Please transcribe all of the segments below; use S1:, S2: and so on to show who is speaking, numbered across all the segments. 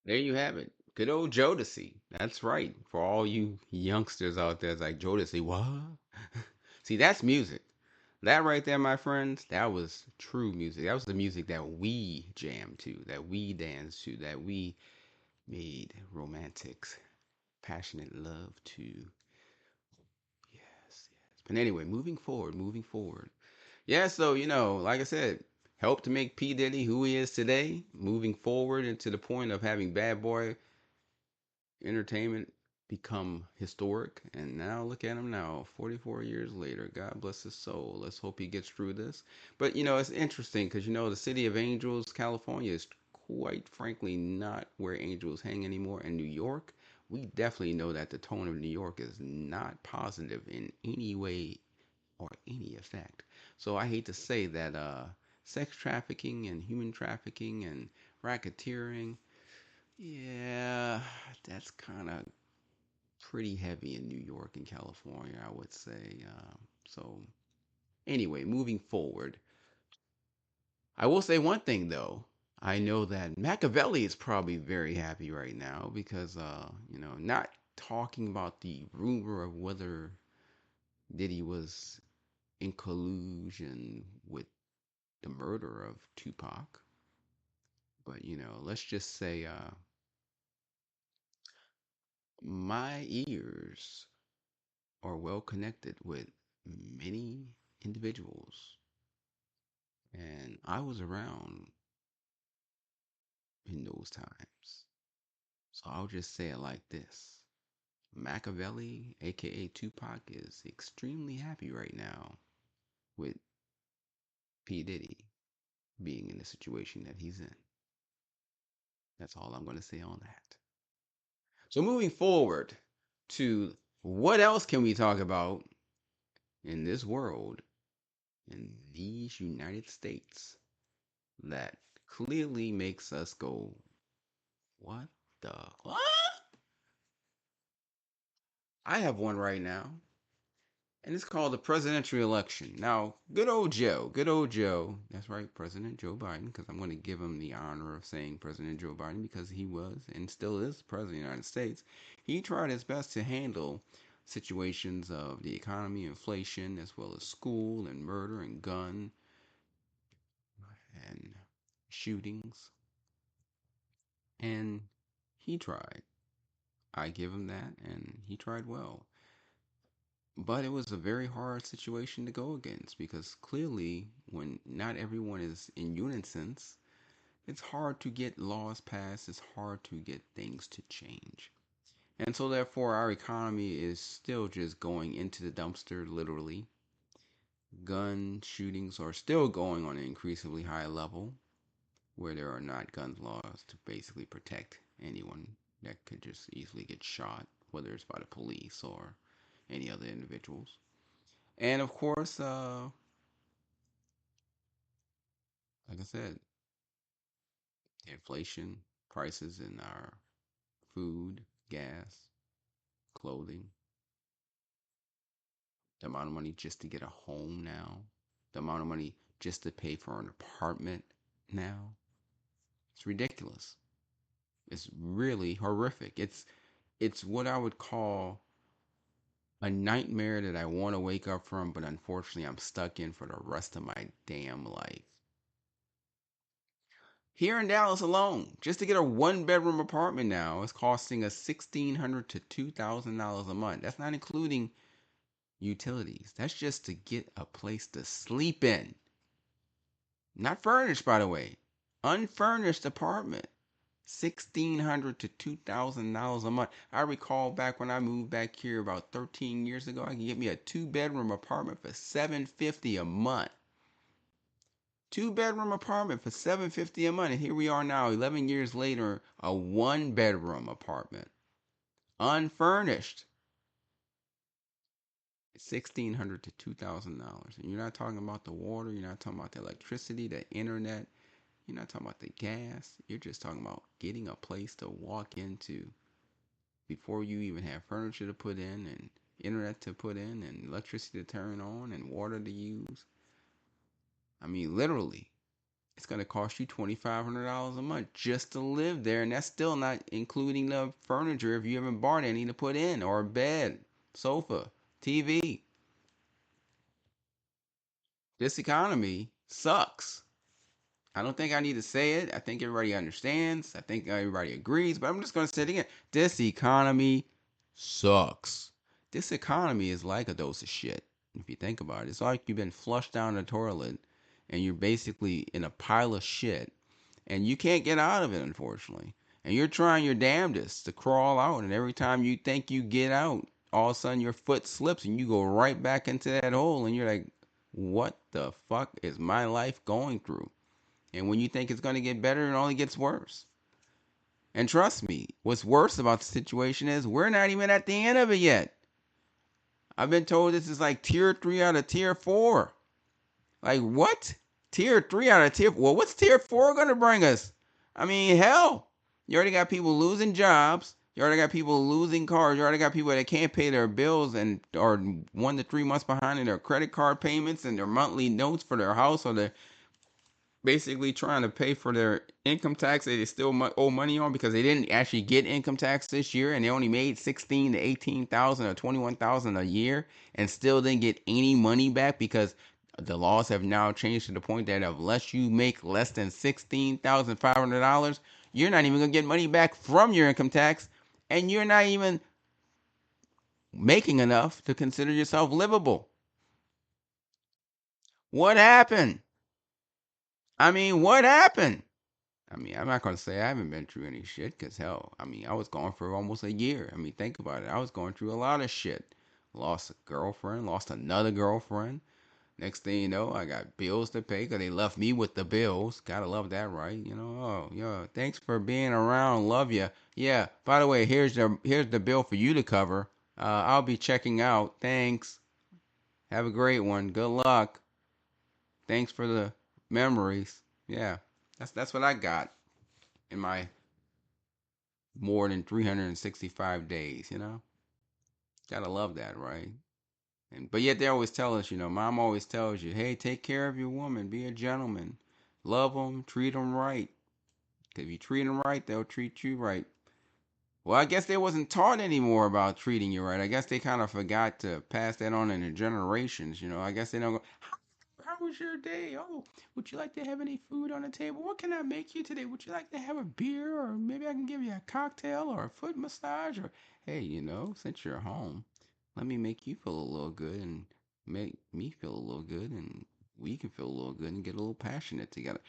S1: There you have it. Good old Jodeci. That's right. For all you youngsters out there, it's like Jodeci. What? See, that's music. That right there, my friends, that was true music. That was the music that we jammed to, that we danced to, that we made romantic, passionate love to. Yes, yes. But anyway, moving forward, moving forward. Yeah, so, like I said, helped to make P. Diddy who he is today, moving forward and to the point of having Bad Boy entertainment become historic. And now look at him now, 44 years later. God bless his soul. Let's hope he gets through this. But it's interesting because the city of Angels, California, is quite frankly not where angels hang anymore. And New York, we definitely know that the tone of New York is not positive in any way or any effect. So I hate to say that sex trafficking and human trafficking and racketeering, yeah, that's kind of pretty heavy in New York and California, I would say. So, anyway, moving forward, I will say one thing though. I know that Machiavelli is probably very happy right now because, not talking about the rumor of whether Diddy was in collusion with the murder of Tupac, but, let's just say my ears are well connected with many individuals, and I was around in those times. So I'll just say it like this: Machiavelli, aka Tupac, is extremely happy right now with P. Diddy being in the situation that he's in. That's all I'm going to say on that. So moving forward to what else can we talk about in this world, in these United States, that clearly makes us go, what the what? I have one right now, and it's called the presidential election. Now, good old Joe, that's right, President Joe Biden, because I'm going to give him the honor of saying President Joe Biden because he was and still is President of the United States. He tried his best to handle situations of the economy, inflation, as well as school and murder and gun and shootings. And he tried. I give him that, and he tried well. But it was a very hard situation to go against because clearly, when not everyone is in unison, it's hard to get laws passed, it's hard to get things to change. And so, therefore, our economy is still just going into the dumpster, literally. Gun shootings are still going on an increasingly high level where there are not gun laws to basically protect anyone that could just easily get shot, whether it's by the police or any other individuals. And of course, like I said, inflation, prices in our food, gas, clothing, the amount of money just to get a home now, the amount of money just to pay for an apartment now. It's ridiculous. It's really horrific. It's what I would call a nightmare that I want to wake up from, but unfortunately I'm stuck in for the rest of my damn life. Here in Dallas alone, just to get a one bedroom apartment now is costing us $1,600 to $2,000 a month. That's not including utilities. That's just to get a place to sleep in. Not furnished, by the way. Unfurnished apartment. $1,600 to $2,000 a month. I recall back when I moved back here about 13 years ago, I could get me a two-bedroom apartment for $750 a month. Two-bedroom apartment for $750 a month. And here we are now, 11 years later, a one-bedroom apartment. Unfurnished. $1,600 to $2,000. And you're not talking about the water, you're not talking about the electricity, the internet, you're not talking about the gas. You're just talking about getting a place to walk into before you even have furniture to put in and internet to put in and electricity to turn on and water to use. I mean, literally, it's going to cost you $2,500 a month just to live there. And that's still not including the furniture if you haven't bought any to put in, or a bed, sofa, TV. This economy sucks. I don't think I need to say it. I think everybody understands. I think everybody agrees. But I'm just going to say it again. This economy sucks. This economy is like a dose of shit. If you think about it, it's like you've been flushed down the toilet and you're basically in a pile of shit and you can't get out of it, unfortunately. And you're trying your damnedest to crawl out. And every time you think you get out, all of a sudden your foot slips and you go right back into that hole. And you're like, what the fuck is my life going through? And when you think it's going to get better, it only gets worse. And trust me, what's worse about the situation is we're not even at the end of it yet. I've been told this is like tier 3 out of tier 4. Like, what? Tier 3 out of tier 4? Well, what's tier 4 going to bring us? I mean, hell, you already got people losing jobs. You already got people losing cars. You already got people that can't pay their bills and are 1 to 3 months behind in their credit card payments and their monthly notes for their house, or their basically trying to pay for their income tax that they still owe money on because they didn't actually get income tax this year and they only made 16 to 18,000 or 21,000 a year and still didn't get any money back because the laws have now changed to the point that unless you make less than $16,500, you're not even going to get money back from your income tax, and you're not even making enough to consider yourself livable. What happened? I mean, what happened? I mean, I'm not gonna say I haven't been through any shit, cause hell, I mean, I was gone for almost a year. I mean, think about it. I was going through a lot of shit. Lost a girlfriend, lost another girlfriend. Next thing you know, I got bills to pay, cause they left me with the bills. Gotta love that, right? You know, oh, yeah, thanks for being around. Love you. Yeah. By the way, here's the bill for you to cover. I'll be checking out. Thanks. Have a great one. Good luck. Thanks for the memories. Yeah, that's what I got in my more than 365 days, you know? Gotta love that, right? And but yet they always tell us, mom always tells you, hey, take care of your woman, be a gentleman, love them, treat them right. 'Cause if you treat them right, they'll treat you right. Well, I guess they wasn't taught anymore about treating you right. I guess they kind of forgot to pass that on in the generations, I guess they don't go, how was your day? Oh, would you like to have any food on the table? What can I make you today? Would you like to have a beer? Or maybe I can give you a cocktail or a foot massage? Or, hey, since you're home, let me make you feel a little good and make me feel a little good, and we can feel a little good and get a little passionate together.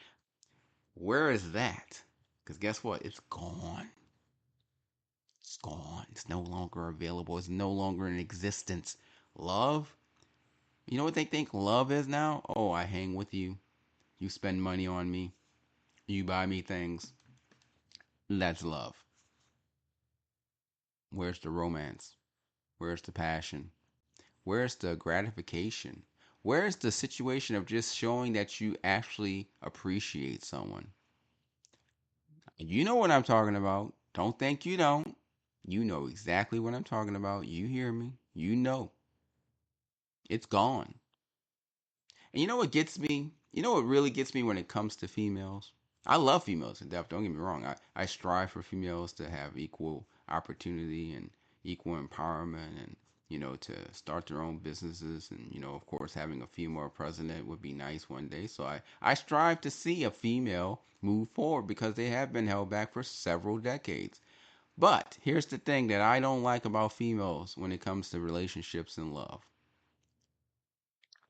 S1: Where is that? Because guess what? It's gone. It's gone. It's no longer available. It's no longer in existence. Love? You know what they think love is now? Oh, I hang with you. You spend money on me. You buy me things. That's love. Where's the romance? Where's the passion? Where's the gratification? Where's the situation of just showing that you actually appreciate someone? You know what I'm talking about. Don't think you don't. You know exactly what I'm talking about. You hear me. You know. It's gone. And you know what gets me? You know what really gets me when it comes to females? I love females to death. Don't get me wrong. I strive for females to have equal opportunity and equal empowerment, and to start their own businesses, and of course having a female president would be nice one day. So I strive to see a female move forward because they have been held back for several decades. But here's the thing that I don't like about females when it comes to relationships and love.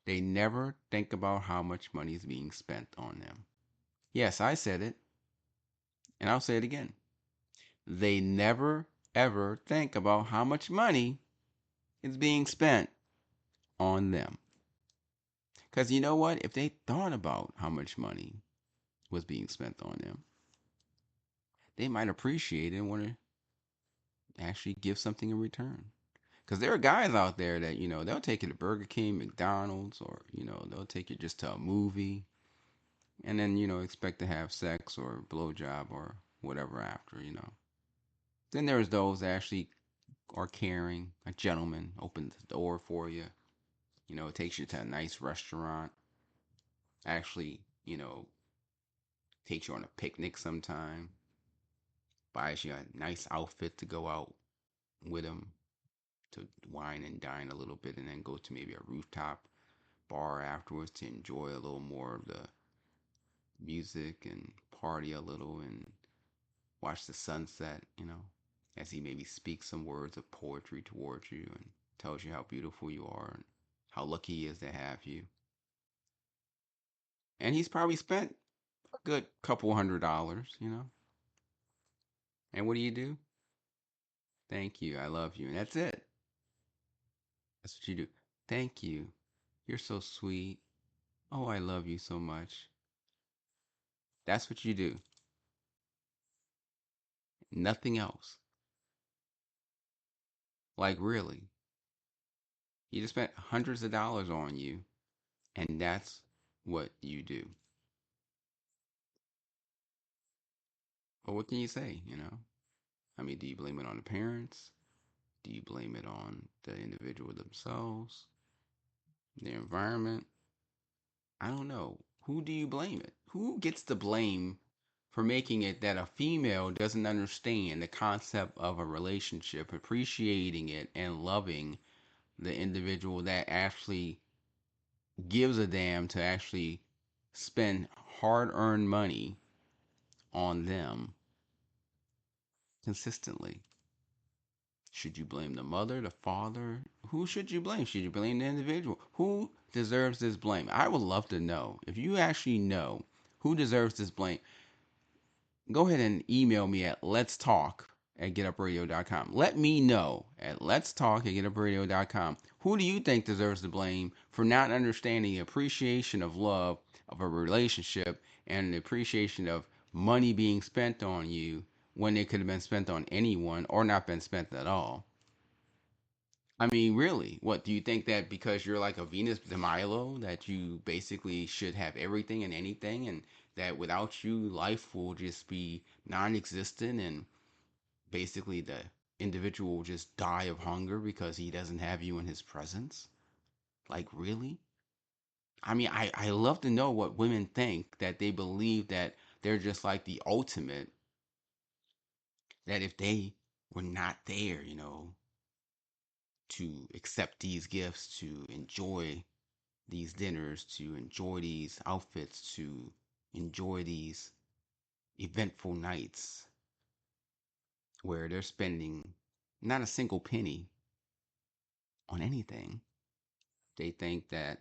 S1: They never think about how much money is being spent on them. Yes, I said it, and I'll say it again. They never, ever think about how much money is being spent on them. Because you know what? If they thought about how much money was being spent on them, they might appreciate it and want to actually give something in return. Because there are guys out there that, they'll take you to Burger King, McDonald's, or, they'll take you just to a movie and then, expect to have sex or blowjob or whatever after. Then there's those that actually are caring. A gentleman opens the door for you, takes you to a nice restaurant, actually, takes you on a picnic sometime, buys you a nice outfit to go out with him to wine and dine a little bit, and then go to maybe a rooftop bar afterwards to enjoy a little more of the music and party a little and watch the sunset, as he maybe speaks some words of poetry towards you and tells you how beautiful you are and how lucky he is to have you. And he's probably spent a good couple $100. And what do? Thank you. I love you. And that's it. That's what you do. Thank you. You're so sweet. Oh, I love you so much. That's what you do. Nothing else. Like, really. He just spent hundreds of dollars on you, and that's what you do. But what can you say? I mean, do you blame it on the parents? Do you blame it on the individual themselves? The environment? I don't know. Who do you blame it? Who gets the blame for making it that a female doesn't understand the concept of a relationship, appreciating it, and loving the individual that actually gives a damn to actually spend hard earned money on them consistently? Should you blame the mother, the father? Who should you blame? Should you blame the individual? Who deserves this blame? I would love to know. If you actually know who deserves this blame, go ahead and email me at let's talk at getupradio.com. Let me know at let's talk at getupradio.com. Who do you think deserves the blame for not understanding the appreciation of love of a relationship and the appreciation of money being spent on you when it could have been spent on anyone or not been spent at all? I mean, really, what do you think, that because you're like a Venus de Milo that you basically should have everything and anything, and that without you, life will just be non-existent, and basically the individual will just die of hunger because he doesn't have you in his presence? Like, really? I mean, I love to know what women think, that they believe that they're just like the ultimate, that if they were not there, to accept these gifts, to enjoy these dinners, to enjoy these outfits, to enjoy these eventful nights where they're spending not a single penny on anything. They think that,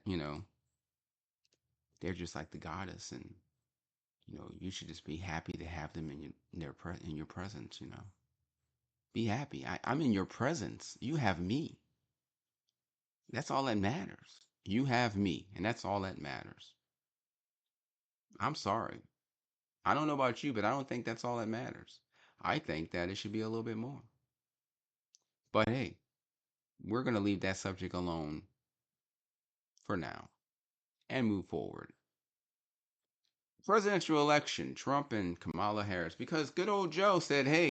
S1: they're just like the goddess, and you should just be happy to have them in your presence. Be happy. I'm in your presence. You have me. That's all that matters. You have me, and that's all that matters. I'm sorry. I don't know about you, but I don't think that's all that matters. I think that it should be a little bit more. But hey, we're going to leave that subject alone for now and move forward. Presidential election, Trump and Kamala Harris, because good old Joe said, hey,